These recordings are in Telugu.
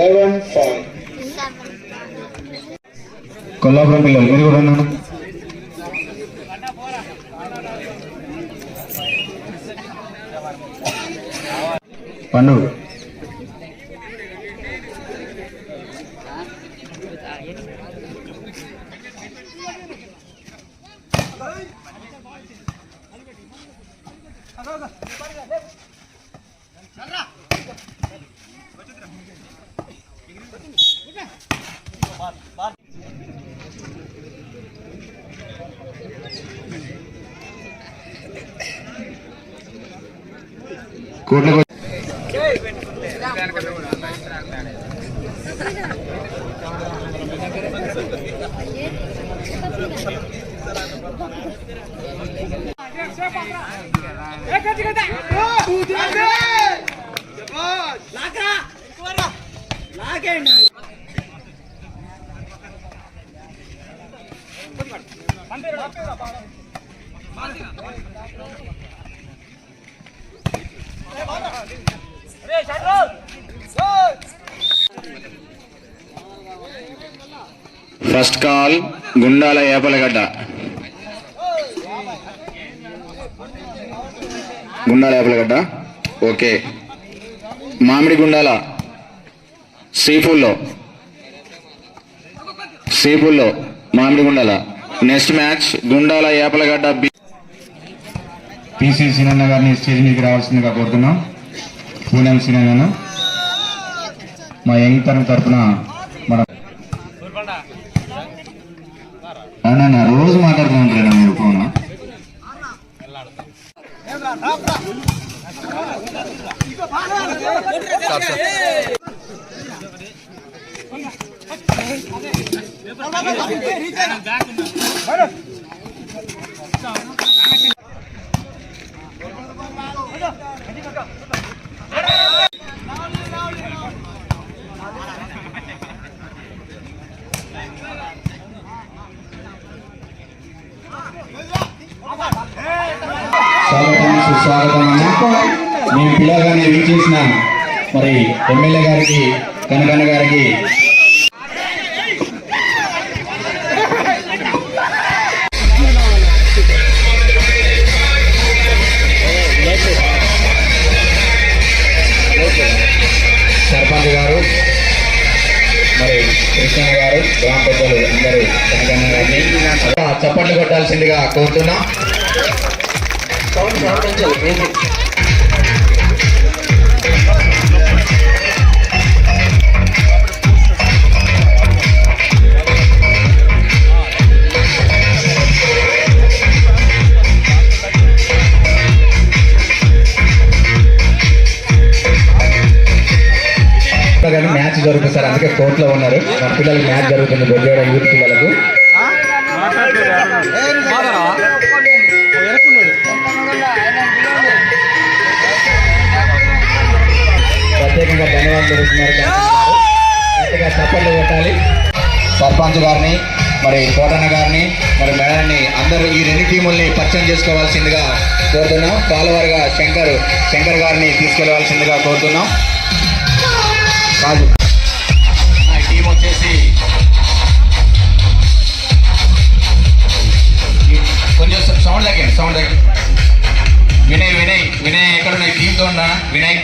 11-5. కొల్లాపురం పిల్లలు మీరు కూడా ఉన్నాను. పండు కోట్ల first call Gundala Yepalagadda. Gundala Yepalagadda okay. Mamidi Gundala శ్రీపుల్లో Mamidi Gundala. Next match Gundala Yepalagadda PC సినన్న గారిని స్టేజ్ మీదకి రావాల్సిందిగా కోరుతున్నాం. పూనం సినన్న మా యంగ్ తరం తరఫున మన అవునన్నా రోజు మాట్లాడుతూ ఉంటారా మీరు ఫోన్? స్వాగతం సుస్వాగతం అన్న. మేము పిల్లగానే వీచేసిన మరి ఎమ్మెల్యే గారికి కనకన్న గారికి సర్పంచ్ గారు మరి కృష్ణ గారు గ్రామ పెద్దలు అందరూ కనకన్న గారిని చప్పట్లు కొట్టాల్సిందిగా కోరుతున్నాం. మ్యాచ్ జరుగుతుంది సార్, అందుకే కోర్టులో ఉన్నారు. మా పిల్లలకు మ్యాచ్ జరుగుతుంది, బొడ్డేడ యూత్ పిల్లలకు. ప్రత్యేకంగా ధన్యవాదాలు జరుగుతున్నారు. చప్పట్లు కొట్టాలి. సర్పంచ్ గారిని మరి కోటన్న గారిని మరి మేడాన్ని అందరూ ఈ రెండు టీముల్ని పరిచయం చేసుకోవాల్సిందిగా కోరుతున్నాం. పాలవారుగా శంకర్ గారిని తీసుకెళ్లవలసిందిగా కోరుతున్నాం. రాజు టీం వచ్చేసి కొంచెం సౌండ్ తగ్గండి. వినయ్ ఎక్కడున్నాయి? టీంతో ఉన్నా వినయ్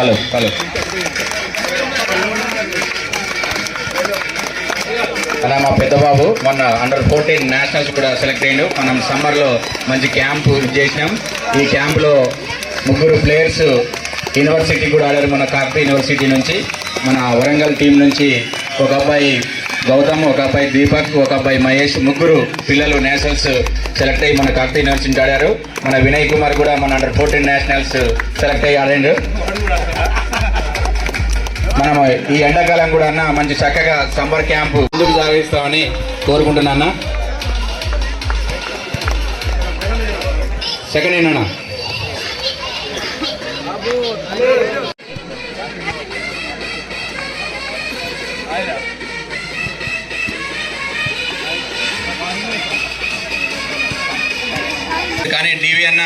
హలో హలో అలా మా పెద్దబాబు మొన్న అండర్-14 నేషనల్స్ కూడా సెలెక్ట్ అయ్యిండు. మనం సమ్మర్లో మంచి క్యాంపు చేసినాం. ఈ క్యాంపులో 3 ప్లేయర్స్ యూనివర్సిటీ కూడా ఆడారు. మన కాకతీయ యూనివర్సిటీ నుంచి, మన వరంగల్ టీం నుంచి ఒక అబ్బాయి గౌతమ్, ఒక అబ్బాయి దీపక్, ఒక అబ్బాయి మహేష్, 3 పిల్లలు నేషనల్స్ సెలెక్ట్ అయ్యి మన కాకతీయ యూనివర్సిటీ ఆడారు. మన వినయ్ కుమార్ కూడా మన అండర్-14 నేషనల్స్ సెలెక్ట్ అయ్యి ఆడారు. మనం ఈ ఎండాకాలం కూడా అన్న మంచి చక్కగా సమ్మర్ క్యాంపు ముందుకు సాగిస్తామని కోరుకుంటున్నా. సెకండ్ ఏంటన్నా కానీ డివి అన్న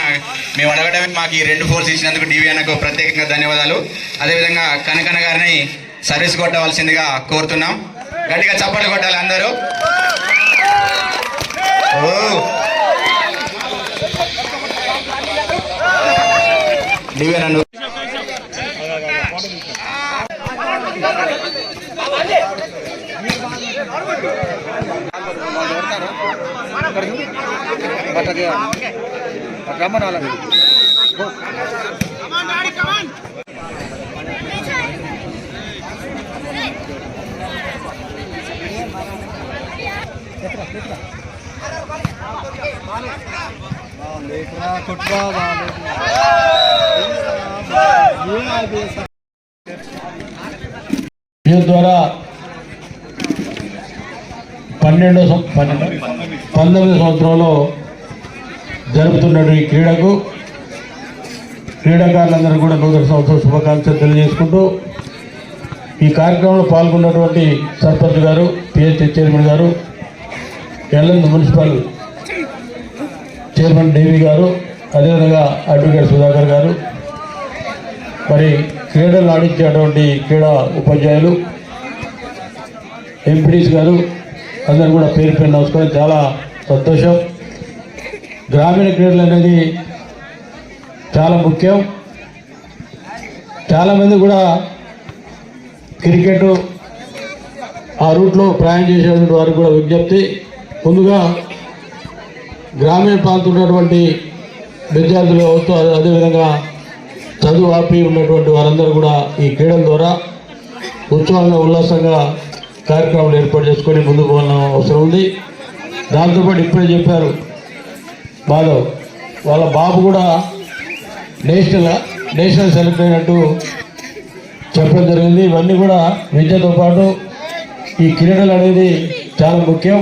మేము అడగడమే మాకు ఈ 2 4 ఇచ్చినందుకు డివి అన్నకు ప్రత్యేకంగా ధన్యవాదాలు. అదేవిధంగా కనకన్న గారిని సర్వీస్ కొట్టవలసిందిగా కోరుతున్నాం. గట్టిగా చప్పట్లు కొట్టాలి అందరూ. డివి అన్న ద్వారా 19 సంవత్సరంలో జరుపుతున్నట్టు ఈ క్రీడకు క్రీడాకారులందరూ కూడా నూతన సంవత్సరం శుభాకాంక్షలు తెలియజేసుకుంటూ ఈ కార్యక్రమంలో పాల్గొన్నటువంటి సర్పంచ్ గారు, పిహెచ్సి చైర్మన్ గారు, ఎల్ఎన్ మున్సిపల్ చైర్మన్ డివి గారు, అదేవిధంగా అడ్వకేట్ సుధాకర్ గారు, మరి క్రీడలు ఆడించేటువంటి క్రీడా ఉపాధ్యాయులు, ఎంపీడీస్ గారు అందరూ కూడా పేరు పేరు నమస్కారం. చాలా సంతోషం. గ్రామీణ క్రీడలు అనేది చాలా ముఖ్యం. చాలామంది కూడా క్రికెట్ ఆ రూట్లో ప్రయాణం చేసేటువంటి వారికి కూడా విజ్ఞప్తి, ముందుగా గ్రామీణ ప్రాంతం ఉన్నటువంటి విద్యార్థులు కావచ్చు, అదేవిధంగా చదువు ఆపి ఉన్నటువంటి వారందరూ కూడా ఈ క్రీడల ద్వారా ఉత్సవంగా ఉల్లాసంగా కార్యక్రమాలు ఏర్పాటు చేసుకొని ముందుకు పోవాల్సిన అవసరం ఉంది. దాంతోపాటు ఇప్పుడే చెప్పారు మాధవ్, వాళ్ళ బాబు కూడా నేషనల్ సెలెక్ట్ అయినట్టు చెప్పడం జరిగింది. ఇవన్నీ కూడా విద్యతో పాటు ఈ క్రీడలు అనేది చాలా ముఖ్యం.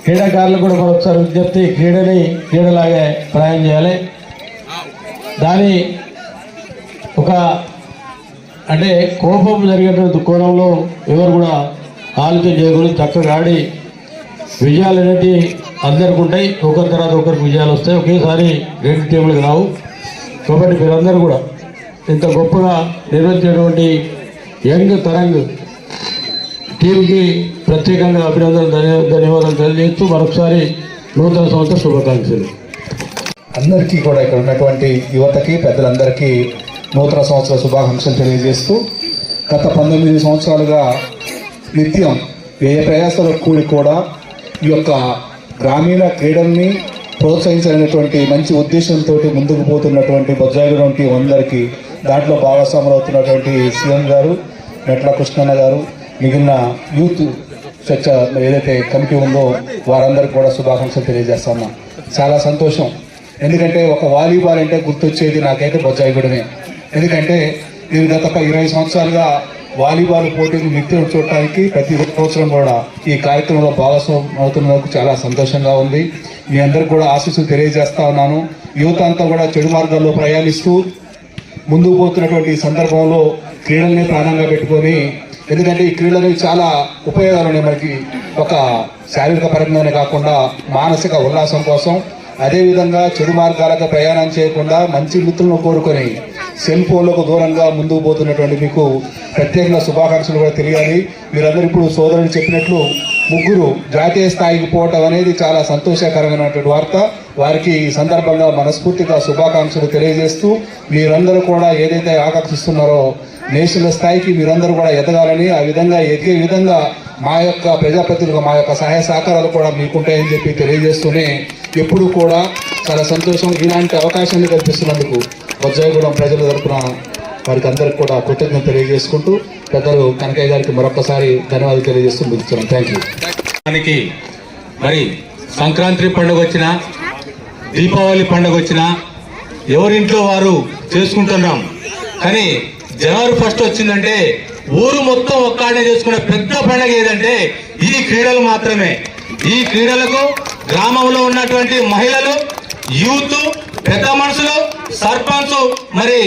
క్రీడాకారులకు కూడా మరొకసారి విజ్ఞప్తి, క్రీడని క్రీడలాగే ప్రయాణం చేయాలి. దాని ఒక అంటే కోపం జరిగేటువంటి కోణంలో ఎవరు కూడా ఆలోచన చేయకూడదు. చక్కగా ఆడి విజయాలు అనేవి అందరికి ఉంటాయి. ఒకరి తర్వాత ఒకరికి విజయాలు వస్తాయి. ఒకేసారి 2 టీంలకు రావు. కాబట్టి మీరందరూ కూడా ఇంత గొప్పగా నిర్వహించినటువంటి యంగ్ తరంగ్ టీంకి ప్రత్యేకంగా ధన్యవాదాలు తెలియజేస్తూ మరొకసారి నూతన సంవత్సర శుభాకాంక్షలు. అందరికీ కూడా ఇక్కడ ఉన్నటువంటి యువతకి, పెద్దలందరికీ నూతన సంవత్సర శుభాకాంక్షలు తెలియజేస్తూ, గత 19 సంవత్సరాలుగా నిత్యం వ్యయ ప్రయాసాలకు కూడి కూడా ఈ యొక్క గ్రామీణ క్రీడల్ని ప్రోత్సహించాలనేటువంటి మంచి ఉద్దేశంతో ముందుకు పోతున్నటువంటి బొజ్జాయిగూడెం టీం అందరికీ, దాంట్లో భాగస్వాములు అవుతున్నటువంటి సీఎం గారు, మెట్ల కృష్ణన్న గారు, మిగిలిన యూత్ చర్చ ఏదైతే కమిటీ ఉందో వారందరికీ కూడా శుభాకాంక్షలు తెలియజేస్తాను. చాలా సంతోషం. ఎందుకంటే ఒక వాలీబాల్ అంటే గుర్తొచ్చేది నాకైతే బొజ్జాయిగూడెమే. ఎందుకంటే నేను గత 20 సంవత్సరాలుగా వాలీబాల్ పోటీలు నిత్యం చూడటానికి ప్రతి సంవత్సరం కూడా ఈ కార్యక్రమంలో భాగస్వామ్యం అవుతున్నందుకు చాలా సంతోషంగా ఉంది. మీ అందరికి కూడా ఆశీస్సులు తెలియజేస్తా ఉన్నాను. యువత అంతా కూడా చెడు మార్గాల్లో ప్రయాణిస్తూ ముందుకు పోతున్నటువంటి సందర్భంలో క్రీడల్ని ప్రాణంగా పెట్టుకొని, ఎందుకంటే ఈ క్రీడలు చాలా ఉపయోగాలు ఉన్నాయి మనకి. ఒక శారీరక పరంగానే కాకుండా మానసిక ఉల్లాసం కోసం, అదేవిధంగా చెడు మార్గాలకు ప్రయాణం చేయకుండా మంచి మిత్రులను కోరుకొని సెల్ ఫోన్లకు దూరంగా ముందుకు పోతున్నటువంటి మీకు ప్రత్యేకంగా శుభాకాంక్షలు కూడా తెలియాలి. మీరందరూ ఇప్పుడు సోదరులు చెప్పినట్లు ముగ్గురు జాతీయ స్థాయికి పోవటం అనేది చాలా సంతోషకరమైనటువంటి వార్త. వారికి ఈ సందర్భంగా మనస్ఫూర్తిగా శుభాకాంక్షలు తెలియజేస్తూ మీరందరూ కూడా ఏదైతే ఆకాంక్షిస్తున్నారో నేషనల్ స్థాయికి మీరందరూ కూడా ఎదగాలని, ఆ విధంగా ఎదిగే విధంగా మా యొక్క ప్రజాప్రతినిధులుగా మా యొక్క సహాయ సహకారాలు కూడా మీకుంటాయని చెప్పి తెలియజేస్తూనే ఎప్పుడు కూడా చాలా సంతోషం ఇలాంటి అవకాశాన్ని కల్పిస్తున్నందుకు వజ్రాయగూడెం ప్రజల తరపున వారికి అందరికి కూడా కృతజ్ఞత తెలియజేసుకుంటూ పెద్దలు కనకయ్య గారికి మరొకసారి ధన్యవాదాలు తెలియజేస్తూ ముగిస్తున్నాం. Thank you. మరి సంక్రాంతి పండుగ వచ్చినా, దీపావళి పండుగ వచ్చినా ఎవరింట్లో వారు చేసుకుంటున్నాం. కానీ జనవరి 1 వచ్చిందంటే ఊరు మొత్తం ఒక్కడే చేసుకునే పెద్ద పండుగ ఏదంటే ఈ క్రీడలు మాత్రమే. ఈ క్రీడలకు గ్రామంలో ఉన్నటువంటి మహిళలు, యూత్, పెద్ద మనుషులు, సర్పంచ్, మరి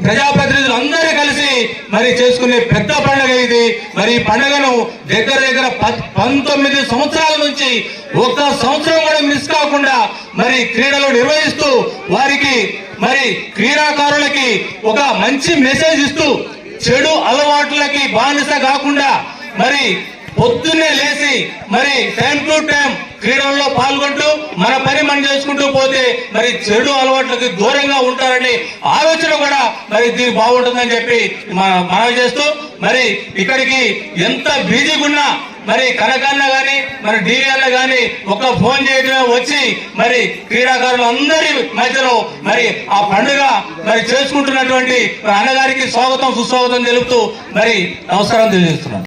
ప్రజాప్రతినిధులు అందరూ కలిసి మరి చేసుకునే పెద్ద పండుగ ఇది. మరి ఈ పండుగను దగ్గర 19 సంవత్సరాల నుంచి ఒక్క సంవత్సరం కూడా మిస్ కాకుండా మరి క్రీడలు నిర్వహిస్తూ వారికి మరి క్రీడాకారులకి ఒక మంచి మెసేజ్ ఇస్తూ చెడు అలవాట్లకి బానిస కాకుండా మరి పొద్దున్నే లేచి మరి టైం టు టైం క్రీడల్లో పాల్గొంటూ మన పని మనం చేసుకుంటూ పోతే మరి చెడు అలవాట్లకి దూరంగా ఉంటారని ఆలోచన కూడా మరి దీనికి బాగుంటుందని చెప్పి మనవి చేస్తూ మరి ఇక్కడికి ఎంత బిజీగా ఉన్నా మరి కనకన్న గాని మరి డివిఎల్ గాని ఒక ఫోన్ చేయడమే వచ్చి మరి క్రీడాకారులు అందరి మధ్యలో మరి ఆ పండుగ మరి చేసుకుంటున్నటువంటి అన్నగారికి స్వాగతం సుస్వాగతం తెలుపుతూ మరి నమస్కారం తెలియజేస్తున్నాను.